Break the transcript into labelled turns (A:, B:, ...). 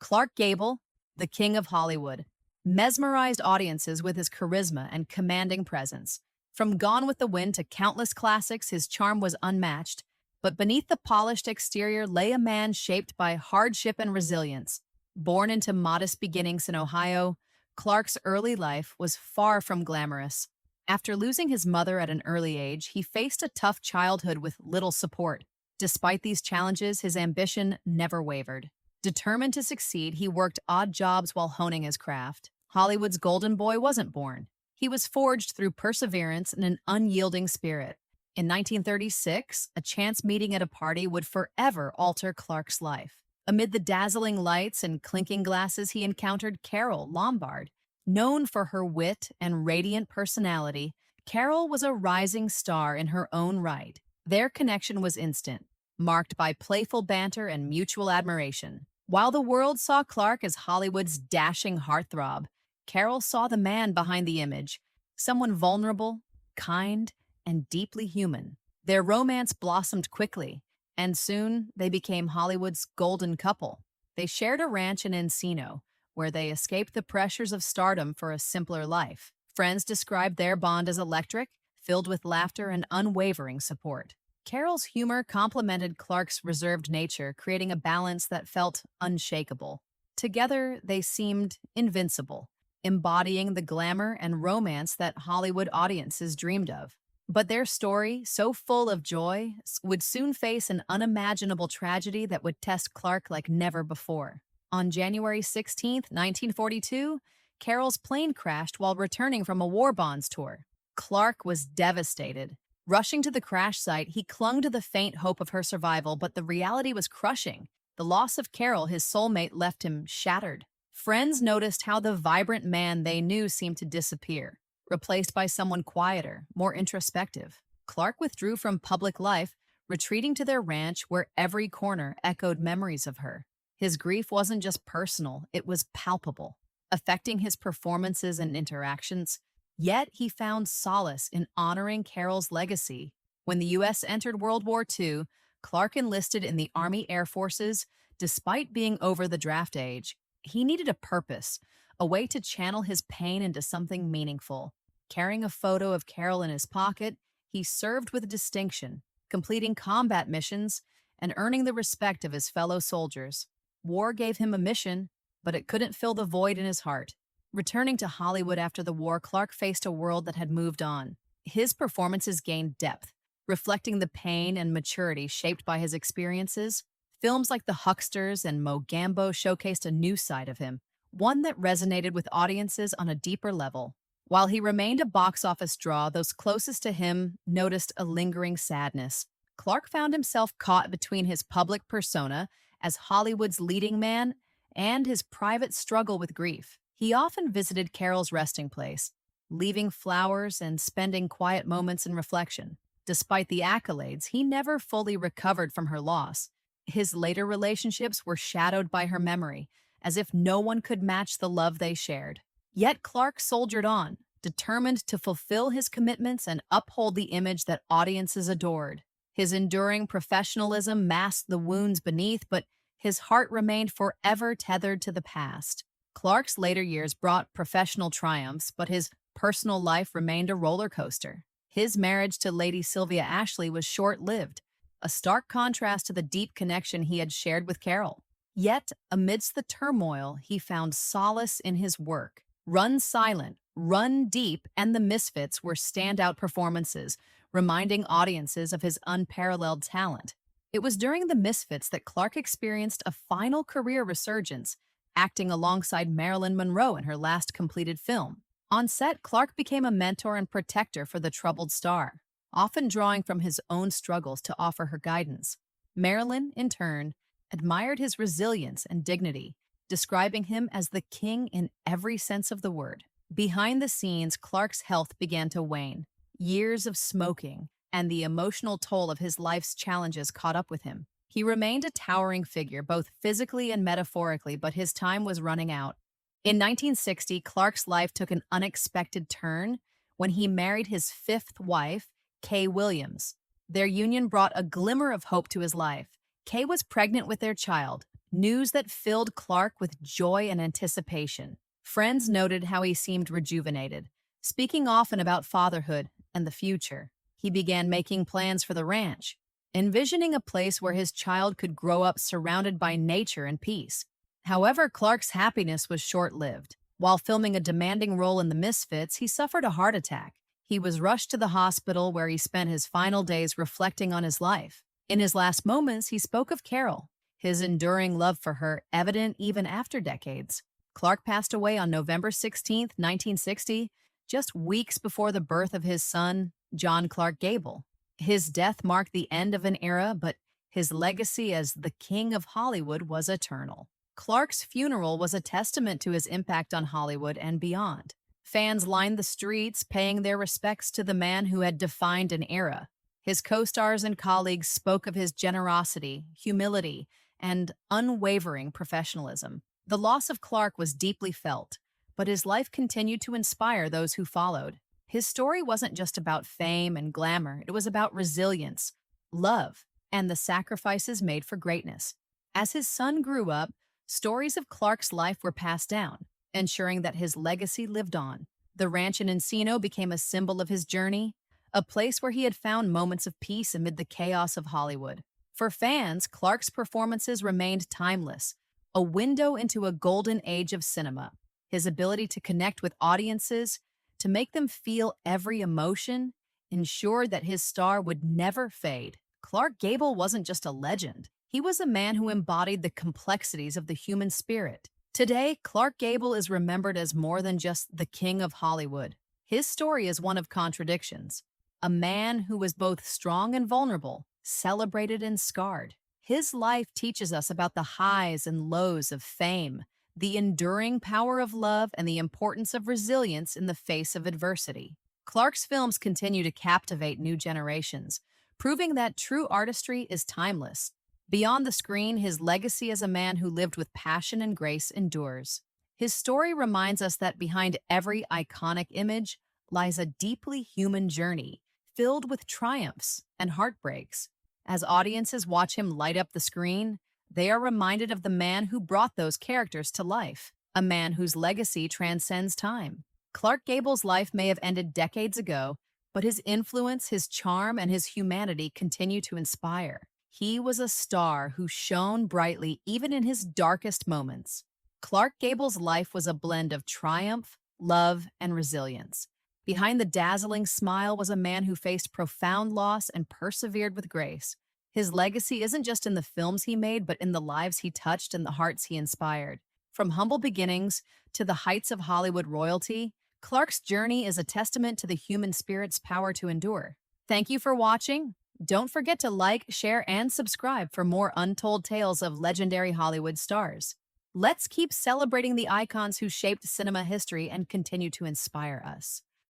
A: Clark Gable, the king of Hollywood, mesmerized audiences with his charisma and commanding presence. From Gone with the Wind to countless classics, his charm was unmatched. But beneath the polished exterior lay a man shaped by hardship and resilience. Born into modest beginnings in Ohio, Clark's early life was far from glamorous. After losing his mother at an early age, he faced a tough childhood with little support. Despite these challenges, his ambition never wavered. Determined to succeed, he worked odd jobs while honing his craft. Hollywood's golden boy wasn't born. He was forged through perseverance and an unyielding spirit. In 1936, a chance meeting at a party would forever alter Clark's life. Amid the dazzling lights and clinking glasses, he encountered Carole Lombard. Known for her wit and radiant personality, Carole was a rising star in her own right. Their connection was instant, marked by playful banter and mutual admiration. While the world saw Clark as Hollywood's dashing heartthrob, Carole saw the man behind the image, someone vulnerable, kind, and deeply human. Their romance blossomed quickly, and soon they became Hollywood's golden couple. They shared a ranch in Encino, where they escaped the pressures of stardom for a simpler life. Friends described their bond as electric, filled with laughter and unwavering support. Carole's humor complemented Clark's reserved nature, creating a balance that felt unshakable. Together, they seemed invincible, embodying the glamour and romance that Hollywood audiences dreamed of. But their story, so full of joy, would soon face an unimaginable tragedy that would test Clark like never before. On January 16, 1942, Carole's plane crashed while returning from a war bonds tour. Clark was devastated. Rushing to the crash site, he clung to the faint hope of her survival, but the reality was crushing. The loss of Carole, his soulmate, left him shattered. Friends noticed how the vibrant man they knew seemed to disappear, replaced by someone quieter, more introspective. Clark withdrew from public life, retreating to their ranch where every corner echoed memories of her. His grief wasn't just personal, it was palpable, affecting his performances and interactions. Yet he found solace in honoring Carole's legacy. When the U.S. entered World War II, Clark enlisted in the Army Air Forces. Despite being over the draft age, he needed a purpose, a way to channel his pain into something meaningful. Carrying a photo of Carole in his pocket, he served with distinction, completing combat missions and earning the respect of his fellow soldiers. War gave him a mission, but it couldn't fill the void in his heart. Returning to Hollywood after the war, Clark faced a world that had moved on. His performances gained depth, reflecting the pain and maturity shaped by his experiences. Films like The Hucksters and Mogambo showcased a new side of him, one that resonated with audiences on a deeper level. While he remained a box office draw, those closest to him noticed a lingering sadness. Clark found himself caught between his public persona as Hollywood's leading man and his private struggle with grief. He often visited Carole's resting place, leaving flowers and spending quiet moments in reflection. Despite the accolades, he never fully recovered from her loss. His later relationships were shadowed by her memory, as if no one could match the love they shared. Yet Clark soldiered on, determined to fulfill his commitments and uphold the image that audiences adored. His enduring professionalism masked the wounds beneath, but his heart remained forever tethered to the past. Clark's later years brought professional triumphs, but his personal life remained a roller coaster. His marriage to Lady Sylvia Ashley was short-lived, a stark contrast to the deep connection he had shared with Carole. Yet, amidst the turmoil, he found solace in his work. Run Silent, Run Deep, and The Misfits were standout performances, reminding audiences of his unparalleled talent. It was during The Misfits that Clark experienced a final career resurgence, acting alongside Marilyn Monroe in her last completed film. On set, Clark became a mentor and protector for the troubled star, often drawing from his own struggles to offer her guidance. Marilyn, in turn, admired his resilience and dignity, describing him as the king in every sense of the word. Behind the scenes, Clark's health began to wane. Years of smoking and the emotional toll of his life's challenges caught up with him. He remained a towering figure, both physically and metaphorically, but his time was running out. In 1960, Clark's life took an unexpected turn when he married his fifth wife, Kay Williams. Their union brought a glimmer of hope to his life. Kay was pregnant with their child, news that filled Clark with joy and anticipation. Friends noted how he seemed rejuvenated, speaking often about fatherhood and the future. He began making plans for the ranch, envisioning a place where his child could grow up surrounded by nature and peace. However, Clark's happiness was short-lived. While filming a demanding role in The Misfits, he suffered a heart attack. He was rushed to the hospital where he spent his final days reflecting on his life. In his last moments, he spoke of Carole, his enduring love for her evident even after decades. Clark passed away on November 16th, 1960, just weeks before the birth of his son, John Clark Gable. His death marked the end of an era, but his legacy as the King of Hollywood was eternal. Clark's funeral was a testament to his impact on Hollywood and beyond. Fans lined the streets, paying their respects to the man who had defined an era. His co-stars and colleagues spoke of his generosity, humility, and unwavering professionalism. The loss of Clark was deeply felt, but his life continued to inspire those who followed. His story wasn't just about fame and glamour, it was about resilience, love, and the sacrifices made for greatness. As his son grew up, stories of Clark's life were passed down, ensuring that his legacy lived on. The ranch in Encino became a symbol of his journey, a place where he had found moments of peace amid the chaos of Hollywood. For fans, Clark's performances remained timeless, a window into a golden age of cinema. His ability to connect with audiences, to make them feel every emotion, ensured that his star would never fade. Clark Gable wasn't just a legend. He was a man who embodied the complexities of the human spirit. Today, Clark Gable is remembered as more than just the King of Hollywood. His story is one of contradictions. A man who was both strong and vulnerable, celebrated and scarred. His life teaches us about the highs and lows of fame, the enduring power of love, and the importance of resilience in the face of adversity. Clark's films continue to captivate new generations, proving that true artistry is timeless. Beyond the screen, his legacy as a man who lived with passion and grace endures. His story reminds us that behind every iconic image lies a deeply human journey, filled with triumphs and heartbreaks. As audiences watch him light up the screen, they are reminded of the man who brought those characters to life, a man whose legacy transcends time. Clark Gable's life may have ended decades ago, but his influence, his charm, and his humanity continue to inspire. He was a star who shone brightly even in his darkest moments. Clark Gable's life was a blend of triumph, love, and resilience. Behind the dazzling smile was a man who faced profound loss and persevered with grace. His legacy isn't just in the films he made, but in the lives he touched and the hearts he inspired. From humble beginnings to the heights of Hollywood royalty, Clark's journey is a testament to the human spirit's power to endure. Thank you for watching. Don't forget to like, share, and subscribe for more untold tales of legendary Hollywood stars. Let's keep celebrating the icons who shaped cinema history and continue to inspire us.